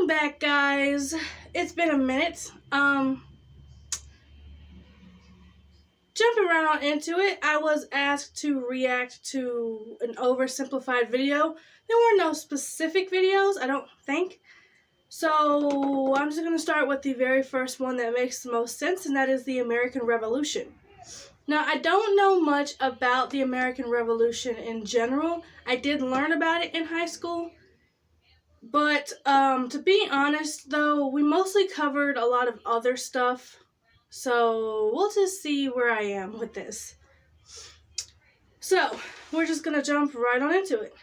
Welcome back, guys. It's been a minute. Jumping right on into it, I was asked to react to an oversimplified video. There were no specific videos, I don't think. So I'm just going to start with the very first one that makes the most sense, and that is the American Revolution. Now, I don't know much about the American Revolution in general. I did learn about it in high school. But to be honest, though, we mostly covered a lot of other stuff. So we'll just see where I am with this. So we're just going to jump right on into it.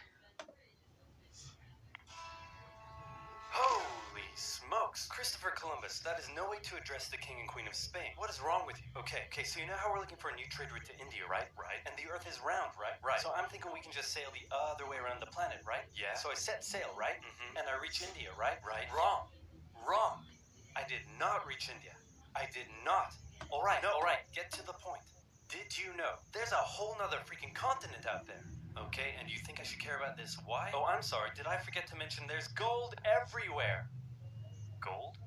Holy smokes, Christopher Columbus, that is no way to address the King and Queen of Spain. What is wrong with you? Okay, so you know how we're looking for a new trade route to India, right? And the Earth is round, right? So I'm thinking we can just sail the other way around the planet, right? Yeah. So I set sail, right? And I reach India, right? Wrong. I did not reach India. I did not. All right, get to the point. Did you know there's a whole nother freaking continent out there? Okay, and you think I should care about this? Why? Oh, I'm sorry, did I forget to mention there's gold everywhere? Gold?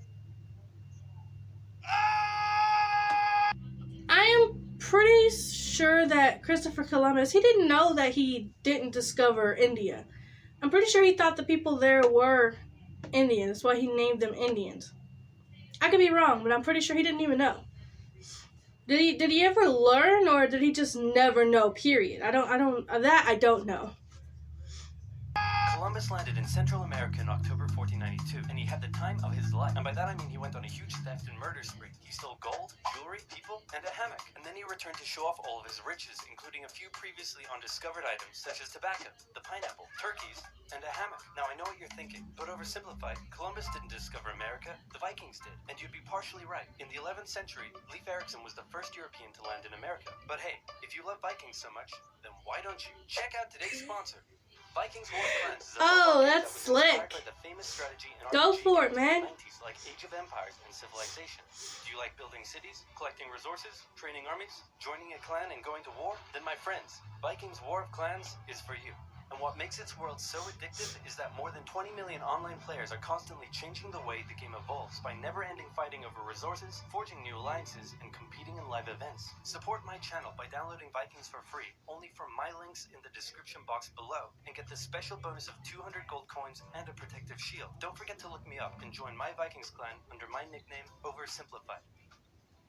I am pretty sure that Christopher Columbus, he didn't know that he didn't discover India. I'm pretty sure he thought the people there were Indians. That's why he named them Indians. I could be wrong, but I'm pretty sure he didn't even know. Did he ever learn, or did he just never know, period? I don't know. Columbus landed in Central America in October 1492, and he had the time of his life. And by that I mean he went on a huge theft and murder spree. He stole gold, jewelry, people, and a hammock. And then he returned to show off all of his riches, including a few previously undiscovered items, such as tobacco, the pineapple, turkeys, and a hammock. Now I know what you're thinking, but oversimplified, Columbus didn't discover America, the Vikings did. And you'd be partially right. In the 11th century, Leif Erikson was the first European to land in America. But hey, if you love Vikings so much, then why don't you check out today's sponsor? Vikings War of Clans is a that's slick. by the famous strategy and Go RPG for it, games man. of the 90s, like Age of Empires and Civilization. Do you like building cities, collecting resources, training armies, joining a clan, and going to war? Then my friends, Vikings War of Clans is for you. And what makes its world so addictive is that more than 20 million online players are constantly changing the way the game evolves by never-ending fighting over resources, forging new alliances, and competing in live events. Support my channel by downloading Vikings for free, only from my links in the description box below, and get the special bonus of 200 gold coins and a protective shield. Don't forget to look me up and join my Vikings clan under my nickname, Oversimplified.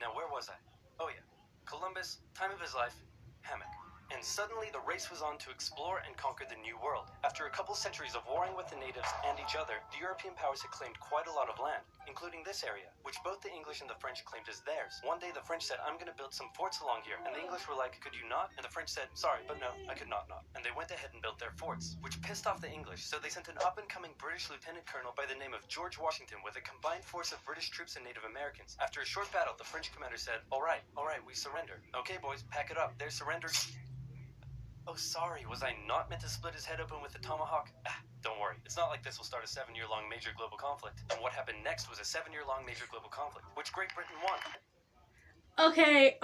Now where was I? Oh yeah, Columbus, time of his life, hammock. And suddenly the race was on to explore and conquer the New World. After a couple centuries of warring with the natives and each other, the European powers had claimed quite a lot of land, including this area, which both the English and the French claimed as theirs. One day the French said, I'm gonna build some forts along here, and the English were like, could you not? And the French said, sorry, but no, I could not. And they went ahead and built their forts, which pissed off the English, so they sent an up-and-coming British lieutenant colonel by the name of George Washington with a combined force of British troops and Native Americans. After a short battle, the French commander said, all right, we surrender. Okay, boys, pack it up. They're surrendered. Oh, sorry, was I not meant to split his head open with a tomahawk? Don't worry, it's not like this will start a 7-year-long major global conflict. And what happened next was a 7-year-long major global conflict, which Great Britain won. Okay,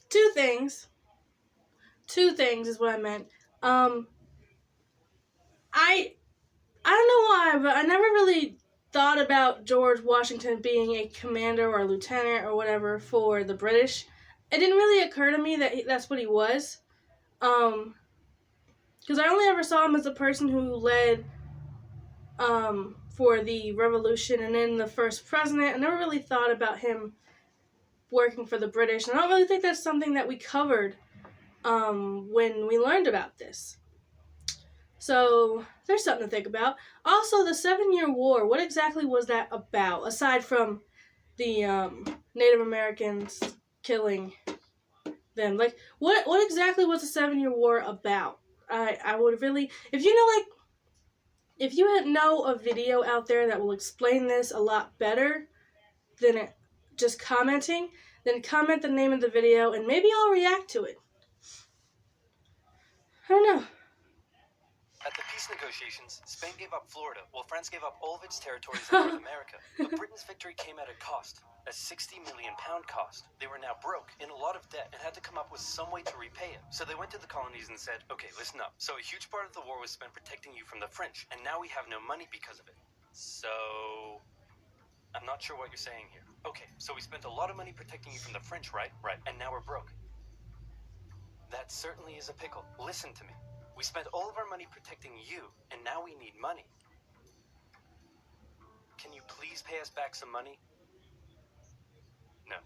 two things. Two things is what I meant. I don't know why, but I never really thought about George Washington being a commander or a lieutenant or whatever for the British. It didn't really occur to me that that's what he was. Because I only ever saw him as the person who led, for the revolution and then the first president. I never really thought about him working for the British, and I don't really think that's something that we covered, when we learned about this. So, there's something to think about. Also, the 7-Year War, what exactly was that about, aside from the, Native Americans killing them? Like, what exactly was the 7-Year War about? I would really, if you know a video out there that will explain this a lot better than just commenting, then comment the name of the video and maybe I'll react to it. I don't know. At the peace negotiations, Spain gave up Florida, while France gave up all of its territories in North America. But Britain's victory came at a cost, a £60 million cost. They were now broke, in a lot of debt, and had to come up with some way to repay it. So they went to the colonies and said, okay, listen up. So a huge part of the war was spent protecting you from the French, and now we have no money because of it. So not sure what you're saying here. Okay, so we spent a lot of money protecting you from the French, right? Right. And now we're broke. That certainly is a pickle. Listen to me. We spent all of our money protecting you, and now we need money. Can you please pay us back some money? No.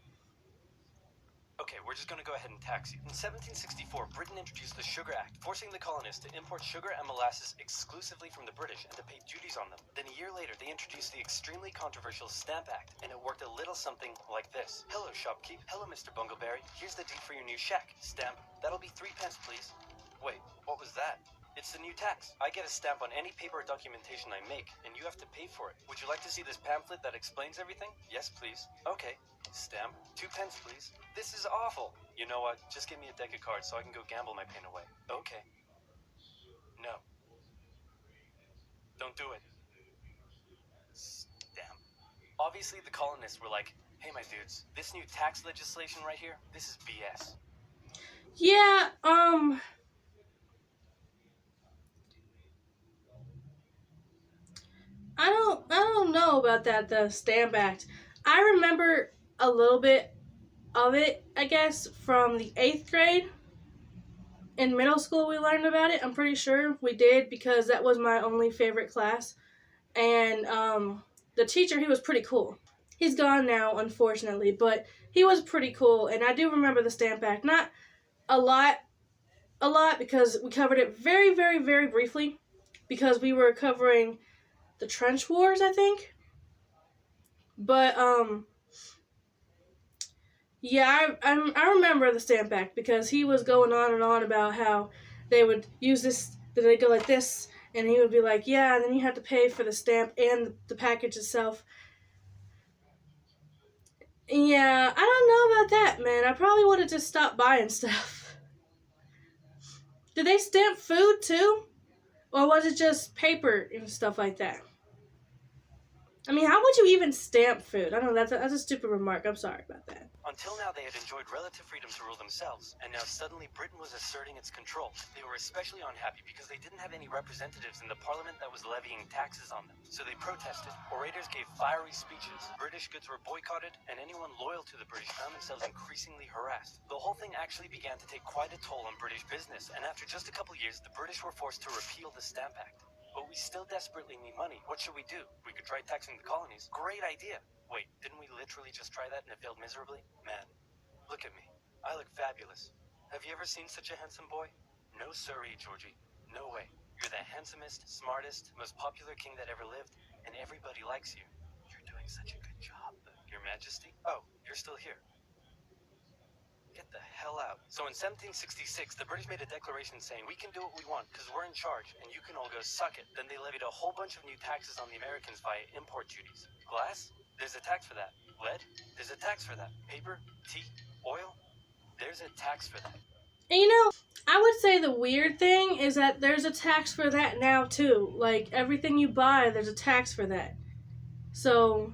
Okay, we're just gonna go ahead and tax you. In 1764, Britain introduced the Sugar Act, forcing the colonists to import sugar and molasses exclusively from the British and to pay duties on them. Then a year later, they introduced the extremely controversial Stamp Act, and it worked a little something like this. Hello, shopkeep. Hello, Mr. Bungleberry. Here's the deed for your new shack. Stamp. That'll be 3 pence, please. Wait, what was that? It's the new tax. I get a stamp on any paper or documentation I make, and you have to pay for it. Would you like to see this pamphlet that explains everything? Yes, please. Okay. Stamp. 2 pence, please. This is awful. You know what? Just give me a deck of cards so I can go gamble my pain away. Okay. No. Don't do it. Stamp. Obviously, the colonists were like, hey, my dudes, this new tax legislation right here, this is BS. Yeah, I don't know about that, the Stamp Act. I remember a little bit of it, I guess, from the 8th grade. In middle school we learned about it. I'm pretty sure we did because that was my only favorite class. And the teacher, he was pretty cool. He's gone now, unfortunately, but he was pretty cool. And I do remember the Stamp Act. Not a lot because we covered it very, very, very briefly because we were covering the trench wars, I think. But yeah, I remember the Stamp Act because he was going on and on about how they would use this, that they go like this, and he would be like, yeah, and then you have to pay for the stamp and the package itself. Yeah, I don't know about that, man. I probably would have just stopped buying stuff. Did they stamp food too? Or was it just paper and stuff like that? I mean, how would you even stamp food? I don't know, that's a stupid remark. I'm sorry about that. Until now, they had enjoyed relative freedom to rule themselves, and now suddenly Britain was asserting its control. They were especially unhappy because they didn't have any representatives in the parliament that was levying taxes on them. So they protested. Orators gave fiery speeches. British goods were boycotted, and anyone loyal to the British found themselves increasingly harassed. The whole thing actually began to take quite a toll on British business, and after just a couple years, the British were forced to repeal the Stamp Act. But we still desperately need money. What should we do? We could try taxing the colonies. Great idea. Wait, didn't we literally just try that and it failed miserably? Man, look at me. I look fabulous. Have you ever seen such a handsome boy? No siree, Georgie. No way. You're the handsomest, smartest, most popular king that ever lived, and everybody likes you. You're doing such a good job. Your Majesty? Oh, you're still here. Get the hell out. So in 1766, the British made a declaration saying, we can do what we want because we're in charge and you can all go suck it. Then they levied a whole bunch of new taxes on the Americans via import duties. Glass? There's a tax for that. Lead? There's a tax for that. Paper? Tea? Oil? There's a tax for that. And you know, I would say the weird thing is that there's a tax for that now too. Like, everything you buy, there's a tax for that. So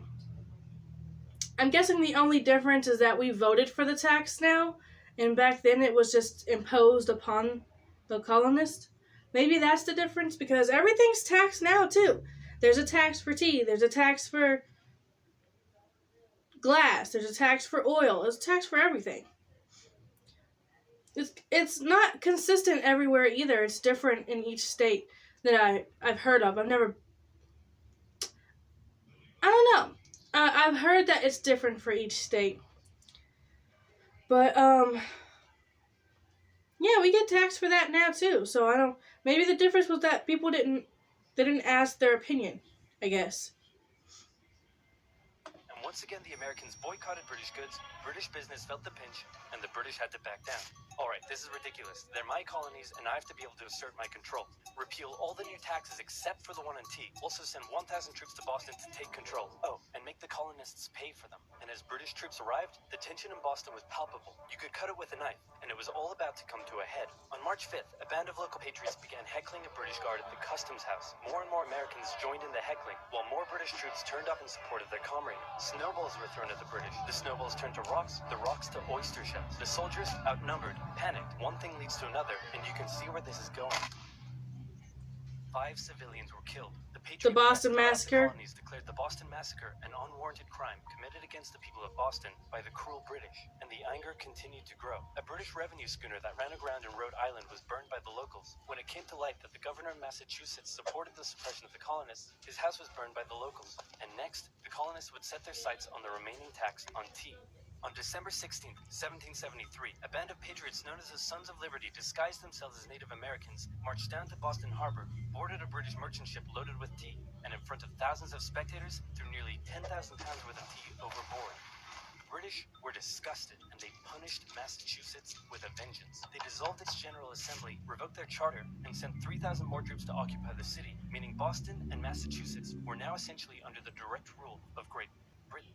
I'm guessing the only difference is that we voted for the tax now, and back then it was just imposed upon the colonists. Maybe that's the difference, because everything's taxed now too. There's a tax for tea, there's a tax for glass, there's a tax for oil, there's a tax for everything. It's not consistent everywhere either. It's different in each state that I've heard of. I don't know. I've heard that it's different for each state. But, yeah, we get taxed for that now, too. So, maybe the difference was that people didn't ask their opinion, I guess. And once again, the Americans boycotted British goods, British business felt the pinch, and the British had to back down. Alright, this is ridiculous. They're my colonies, and I have to be able to assert my control. Repeal all the new taxes except for the one on tea. Also send 1,000 troops to Boston to take control. Oh, and make the colonists pay for them. And as British troops arrived, the tension in Boston was palpable. You could cut it with a knife, and it was all about to come to a head. On March 5th, a band of local patriots began heckling a British guard at the customs house. More and more Americans joined in the heckling, while more British troops turned up in support of their comrade. Snowballs were thrown at the British. The snowballs turned to rocks, the rocks to oyster shells. The soldiers, outnumbered, panicked. One thing leads to another, and you can see where this is going. 5 civilians were killed. The The Patriot press Boston throughout Massacre. the colonies declared the Boston Massacre an unwarranted crime committed against the people of Boston by the cruel British, and the anger continued to grow. A British revenue schooner that ran aground in Rhode Island was burned by the locals. When it came to light that the governor of Massachusetts supported the suppression of the colonists, his house was burned by the locals. And next, the colonists would set their sights on the remaining tax on tea. On December 16, 1773, a band of patriots known as the Sons of Liberty disguised themselves as Native Americans, marched down to Boston Harbor, boarded a British merchant ship loaded with tea, and in front of thousands of spectators, threw nearly 10,000 pounds worth of tea overboard. The British were disgusted, and they punished Massachusetts with a vengeance. They dissolved its General Assembly, revoked their charter, and sent 3,000 more troops to occupy the city, meaning Boston and Massachusetts were now essentially under the direct rule of Great Britain.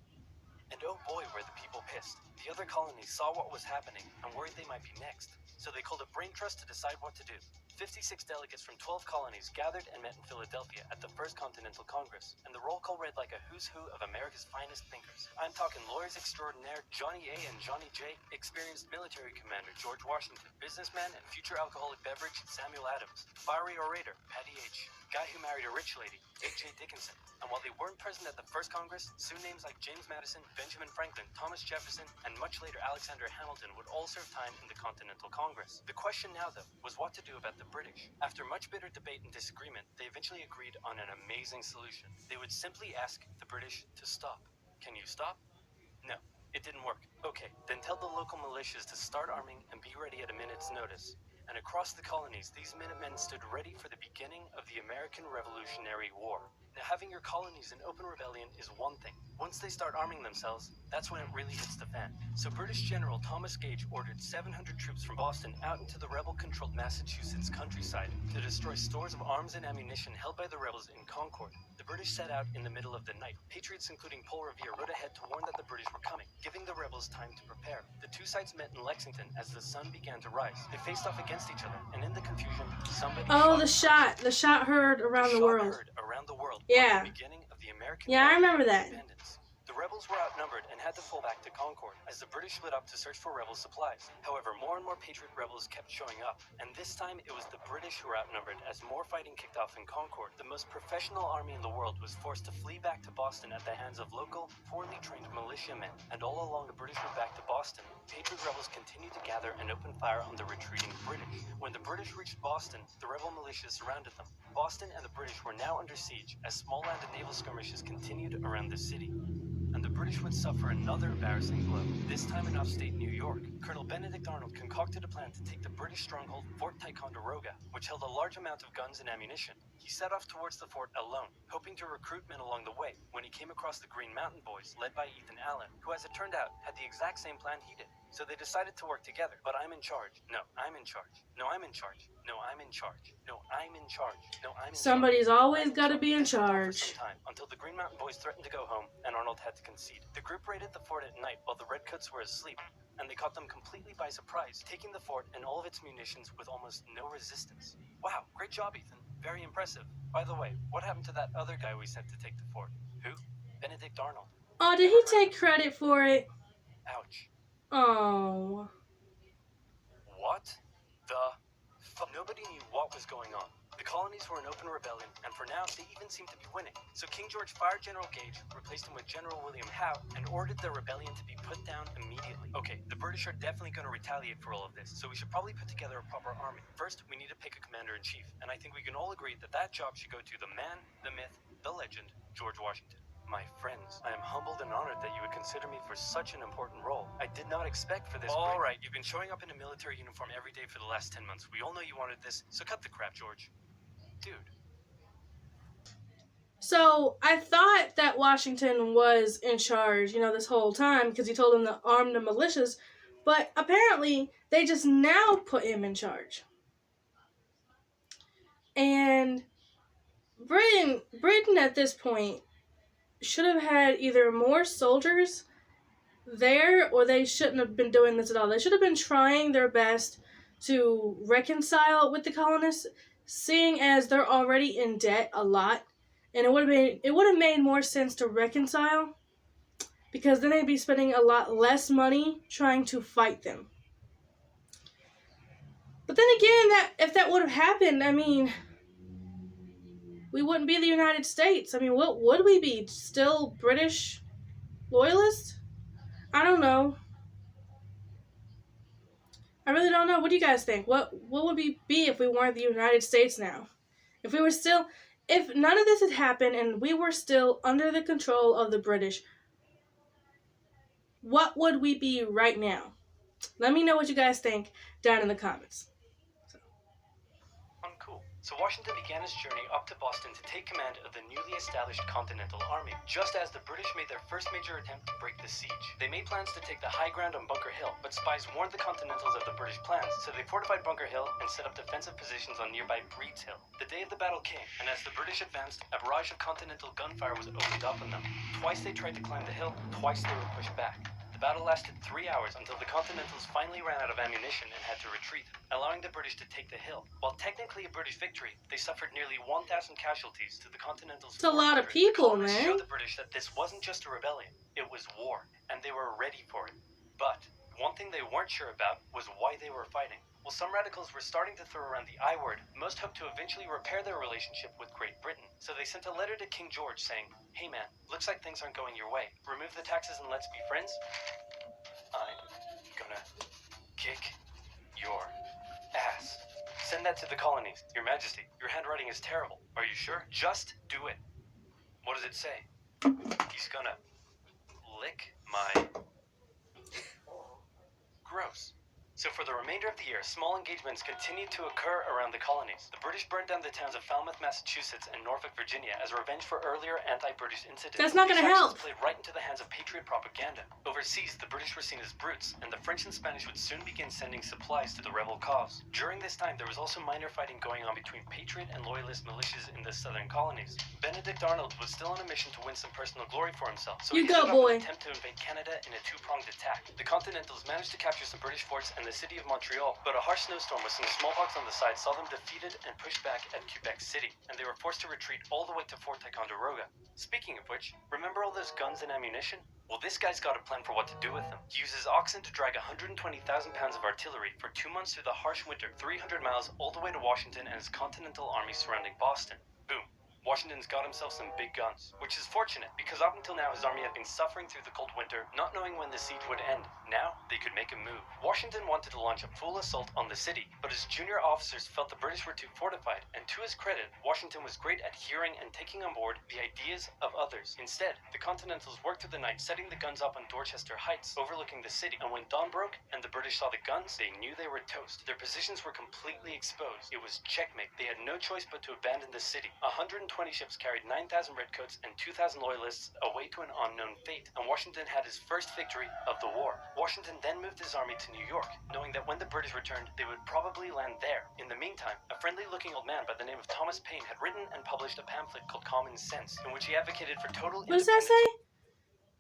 And oh boy, were the people pissed. The other colonies saw what was happening and worried they might be next. So they called a brain trust to decide what to do. 56 delegates from 12 colonies gathered and met in Philadelphia at the First Continental Congress, and the roll call read like a who's who of America's finest thinkers. I'm talking lawyers extraordinaire Johnny A and Johnny J, experienced military commander George Washington, businessman and future alcoholic beverage Samuel Adams, fiery orator Patty H, guy who married a rich lady A.J. Dickinson. And while they weren't present at the first Congress, soon names like James Madison, Benjamin Franklin, Thomas Jefferson, and much later Alexander Hamilton would all serve time in the Continental Congress. The question now, though, was what to do about the British. After much bitter debate and disagreement, they eventually agreed on an amazing solution. They would simply ask the British to stop. Can you stop? No, it didn't work. Okay, then tell the local militias to start arming and be ready at a minute's notice. And across the colonies, these Minutemen stood ready for the beginning of the American Revolutionary War. Now, having your colonies in open rebellion is one thing. Once they start arming themselves, that's when it really hits the fan. So British General Thomas Gage ordered 700 troops from Boston out into the rebel-controlled Massachusetts countryside to destroy stores of arms and ammunition held by the rebels in Concord. The British set out in the middle of the night. Patriots, including Paul Revere, rode ahead to warn that the British were coming, giving the rebels time to prepare. The two sides met in Lexington as the sun began to rise. They faced off against each other, and in the confusion, somebody the shot heard around the world. Yeah. The beginning of the American Yeah, I remember that. Independence. The rebels were outnumbered and had to fall back to Concord as the British split up to search for rebel supplies. However, more and more Patriot rebels kept showing up, and this time it was the British who were outnumbered as more fighting kicked off in Concord. The most professional army in the world was forced to flee back to Boston at the hands of local, poorly trained militiamen. And all along the British route back to Boston, Patriot rebels continued to gather and open fire on the retreating British. When the British reached Boston, the rebel militias surrounded them. Boston and the British were now under siege as small land and naval skirmishes continued around the city. And the British would suffer another embarrassing blow, this time in upstate New York. Colonel Benedict Arnold concocted a plan to take the British stronghold Fort Ticonderoga, which held a large amount of guns and ammunition. He set off towards the fort alone, hoping to recruit men along the way, when he came across the Green Mountain Boys, led by Ethan Allen, who, as it turned out, had the exact same plan he did. So they decided to work together. But I'm in charge. No, I'm in charge. No, I'm in charge. No, I'm in charge. No, I'm in charge. No, I'm in charge. Somebody's always got to be in charge. Until the Green Mountain Boys threatened to go home, and Arnold had to concede. The group raided the fort at night while the Redcoats were asleep, and they caught them completely by surprise, taking the fort and all of its munitions with almost no resistance. Wow, great job, Ethan. Very impressive. By the way, what happened to that other guy we sent to take the fort? Who? Benedict Arnold. Oh, did he take credit for it? Ouch. Oh. What the fuck? Nobody knew what was going on. The colonies were in open rebellion, and for now, they even seemed to be winning. So King George fired General Gage, replaced him with General William Howe, and ordered the rebellion to be put down immediately. Okay, the British are definitely going to retaliate for all of this, so we should probably put together a proper army. First, we need to pick a commander-in-chief, and I think we can all agree that that job should go to the man, the myth, the legend, George Washington. My friends, I am humbled and honored that you would consider me for such an important role. I did not expect for this. All right, you've been showing up in a military uniform every day for the last 10 months. We all know you wanted this, so cut the crap, George. Dude. So I thought that Washington was in charge, this whole time because he told them to arm the militias, but apparently they just now put him in charge. And Britain at this point should have had either more soldiers there, or they shouldn't have been doing this at all. They should have been trying their best to reconcile with the colonists, seeing as they're already in debt a lot, and it would have made more sense to reconcile, because then they'd be spending a lot less money trying to fight them. But then again, if that would have happened, we wouldn't be the United States. I mean, what would we be? Still British loyalists? I don't know. I really don't know. What do you guys think? What would we be if we weren't the United States now? If we were still, if none of this had happened and we were still under the control of the British, what would we be right now? Let me know what you guys think down in the comments. Uncool. So Washington began his journey up to Boston to take command of the newly established Continental Army, just as the British made their first major attempt to break the siege. They made plans to take the high ground on Bunker Hill, but spies warned the Continentals of the British plans, so they fortified Bunker Hill and set up defensive positions on nearby Breed's Hill. The day of the battle came, and as the British advanced, a barrage of Continental gunfire was opened up on them. Twice they tried to climb the hill, twice they were pushed back. The battle lasted 3 hours until the Continentals finally ran out of ammunition and had to retreat, allowing the British to take the hill. While technically a British victory, they suffered nearly 1,000 casualties to the Continentals. It's a lot of people, man. Showed the British that this wasn't just a rebellion, it was war, and they were ready for it. But one thing they weren't sure about was why they were fighting. While some radicals were starting to throw around the I word, most hoped to eventually repair their relationship with Great Britain. So they sent a letter to King George saying, "Hey man, looks like things aren't going your way. Remove the taxes and let's be friends. I'm gonna kick your ass. Send that to the colonies. Your Majesty, your handwriting is terrible. Are you sure? Just do it." What does it say? He's gonna lick my... Gross. So for the remainder of the year, small engagements continued to occur around the colonies. The British burned down the towns of Falmouth, Massachusetts and Norfolk, Virginia as revenge for earlier anti-British incidents. That's not going to help. Played right into the hands of patriot propaganda. Overseas, the British were seen as brutes, and the French and Spanish would soon begin sending supplies to the rebel cause. During this time, there was also minor fighting going on between patriot and loyalist militias in the southern colonies. Benedict Arnold was still on a mission to win some personal glory for himself, so he set up an attempt to invade Canada in a two-pronged attack. The Continentals managed to capture some British forts and the city of Montreal, but a harsh snowstorm with some smallpox on the side saw them defeated and pushed back at Quebec City, and they were forced to retreat all the way to Fort Ticonderoga. Speaking of which, remember all those guns and ammunition? Well, this guy's got a plan for what to do with them. He uses oxen to drag 120,000 pounds of artillery for 2 months through the harsh winter, 300 miles all the way to Washington and his Continental Army surrounding Boston. Boom. Washington's got himself some big guns, which is fortunate because up until now his army had been suffering through the cold winter, not knowing when the siege would end. Now, they could make a move. Washington wanted to launch a full assault on the city, but his junior officers felt the British were too fortified, and to his credit, Washington was great at hearing and taking on board the ideas of others. Instead, the Continentals worked through the night setting the guns up on Dorchester Heights, overlooking the city, and when dawn broke and the British saw the guns, they knew they were toast. Their positions were completely exposed. It was checkmate. They had no choice but to abandon the city. 120 ships carried 9,000 redcoats and 2,000 loyalists away to an unknown fate, and Washington had his first victory of the war. Washington then moved his army to New York, knowing that when the British returned, they would probably land there. In the meantime, a friendly-looking old man by the name of Thomas Paine had written and published a pamphlet called Common Sense, in which he advocated for total independence. What does that say?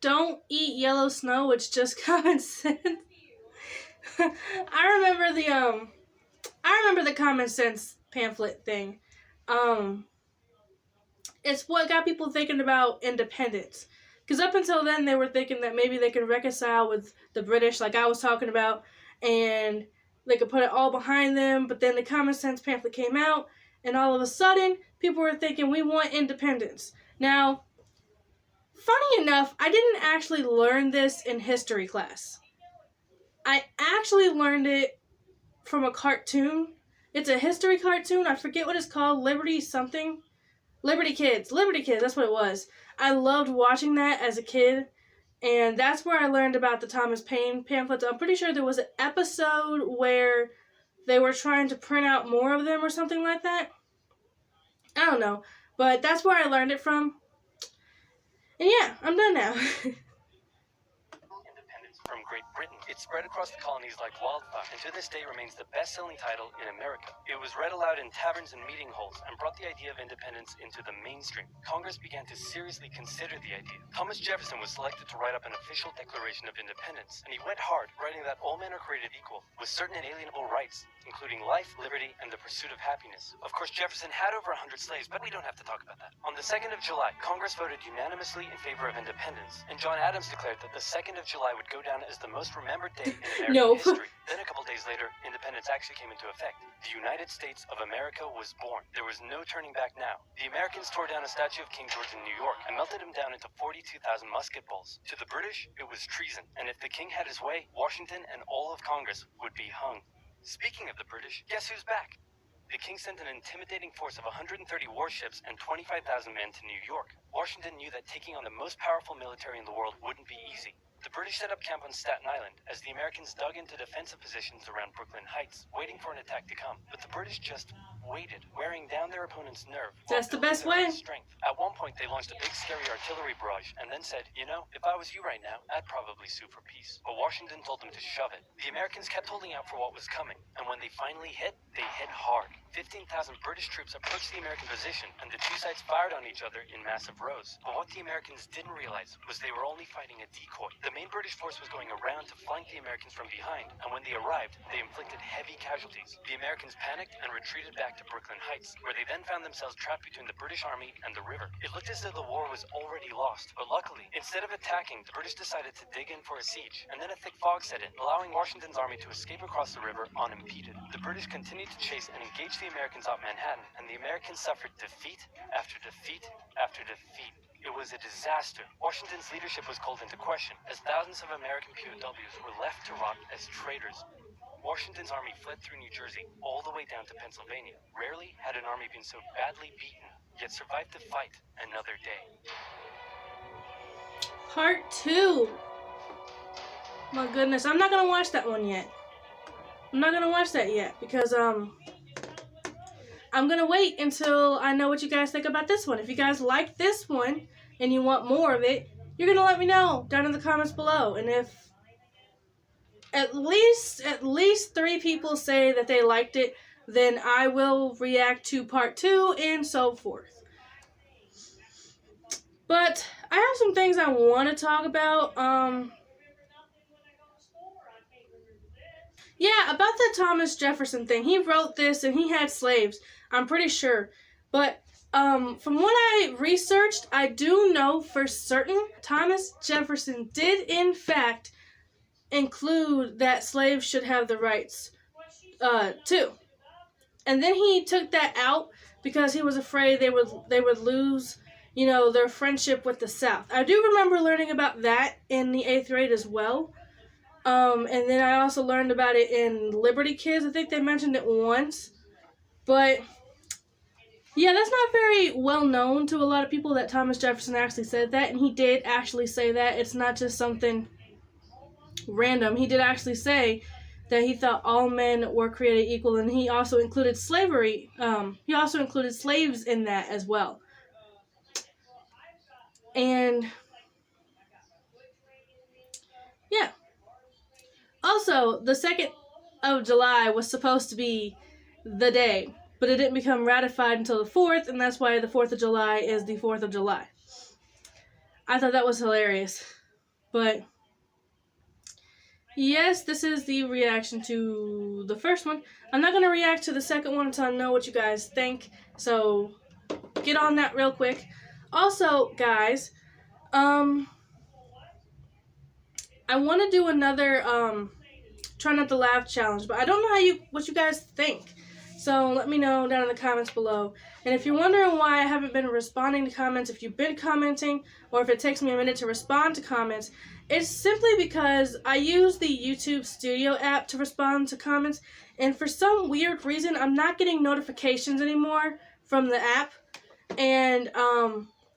Don't eat yellow snow, it's just common sense. I remember the Common Sense pamphlet thing. It's what got people thinking about independence. Because up until then, they were thinking that maybe they could reconcile with the British, like I was talking about, and they could put it all behind them. But then the Common Sense pamphlet came out, and all of a sudden, people were thinking, we want independence. Now, funny enough, I didn't actually learn this in history class. I actually learned it from a cartoon. It's a history cartoon. I forget what it's called. Liberty something. Liberty Kids, that's what it was. I loved watching that as a kid, and that's where I learned about the Thomas Paine pamphlets. I'm pretty sure there was an episode where they were trying to print out more of them or something like that. I don't know, but that's where I learned it from. And yeah, I'm done now. From Great Britain. It spread across the colonies like wildfire, and to this day remains the best-selling title in America. It was read aloud in taverns and meeting halls, and brought the idea of independence into the mainstream. Congress began to seriously consider the idea. Thomas Jefferson was selected to write up an official Declaration of Independence, and he went hard, writing that all men are created equal, with certain inalienable rights, including life, liberty, and the pursuit of happiness. Of course, Jefferson had over 100 slaves, but we don't have to talk about that. On the 2nd of July, Congress voted unanimously in favor of independence, and John Adams declared that the 2nd of July would go down down as the most remembered day in American No. history. Then a couple days later, independence actually came into effect. The United States of America was born. There was no turning back now. The Americans tore down a statue of King George in New York and melted him down into 42,000 musket balls. To the British, it was treason, and if the king had his way, Washington and all of Congress would be hung. Speaking of the British, guess who's back? The king sent an intimidating force of 130 warships and 25,000 men to New York. Washington knew that taking on the most powerful military in the world wouldn't be easy. The British set up camp on Staten Island as the Americans dug into defensive positions around Brooklyn Heights, waiting for an attack to come. But the British just waited, wearing down their opponent's nerve. That's the best way. Strength. At one point, they launched a big, scary artillery barrage and then said, you know, if I was you right now, I'd probably sue for peace. But Washington told them to shove it. The Americans kept holding out for what was coming, and when they finally hit, they hit hard. 15,000 British troops approached the American position, and the two sides fired on each other in massive rows. But what the Americans didn't realize was they were only fighting a decoy. The main British force was going around to flank the Americans from behind, and when they arrived, they inflicted heavy casualties. The Americans panicked and retreated back to Brooklyn Heights, where they then found themselves trapped between the British Army and the river. It looked as though the war was already lost, but luckily, instead of attacking, the British decided to dig in for a siege, and then a thick fog set in, allowing Washington's army to escape across the river unimpeded. The British continued to chase and engage the Americans off Manhattan, and the Americans suffered defeat after defeat after defeat. It was a disaster. Washington's leadership was called into question, as thousands of American POWs were left to rot as traitors. Washington's army fled through New Jersey all the way down to Pennsylvania. Rarely had an army been so badly beaten, yet survived to fight another day. Part 2. My goodness, I'm not gonna watch that one yet. I'm not gonna watch that yet because I'm gonna wait until I know what you guys think about this one. If you guys like this one and you want more of it, you're gonna let me know down in the comments below. And if at least 3 people say that they liked it, then I will react to part 2 and so forth. But I have some things I want to talk about. Yeah, about the Thomas Jefferson thing. He wrote this and he had slaves, I'm pretty sure. But from what I researched, I do know for certain Thomas Jefferson did in fact include that slaves should have the rights too. And then he took that out because he was afraid they would lose, you know, their friendship with the South. I do remember learning about that in the 8th grade as well. And then I also learned about it in Liberty Kids. I think they mentioned it once. But yeah, that's not very well known to a lot of people that Thomas Jefferson actually said that. And he did actually say that. It's not just something random. He did actually say that he thought all men were created equal, and he also included slavery. He also included slaves in that as well. And yeah. Also, the 2nd of July was supposed to be the day, but it didn't become ratified until the 4th, and that's why the 4th of July is the 4th of July. I thought that was hilarious. But yes, this is the reaction to the first one. I'm not going to react to the second one until I know what you guys think, so get on that real quick. Also, guys, I want to do another try not to laugh challenge, but I don't know what you guys think. So let me know down in the comments below. And if you're wondering why I haven't been responding to comments, if you've been commenting, or if it takes me a minute to respond to comments, it's simply because I use the YouTube Studio app to respond to comments, and for some weird reason, I'm not getting notifications anymore from the app. And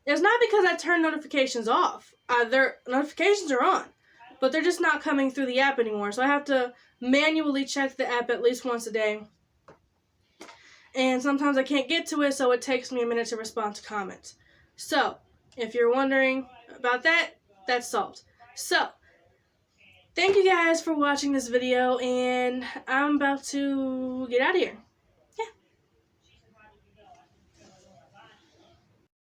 it's not because I turned notifications off. Their notifications are on, but they're just not coming through the app anymore. So I have to manually check the app at least once a day. And sometimes I can't get to it, so it takes me a minute to respond to comments. So, if you're wondering about that, that's solved. So, thank you guys for watching this video, and I'm about to get out of here.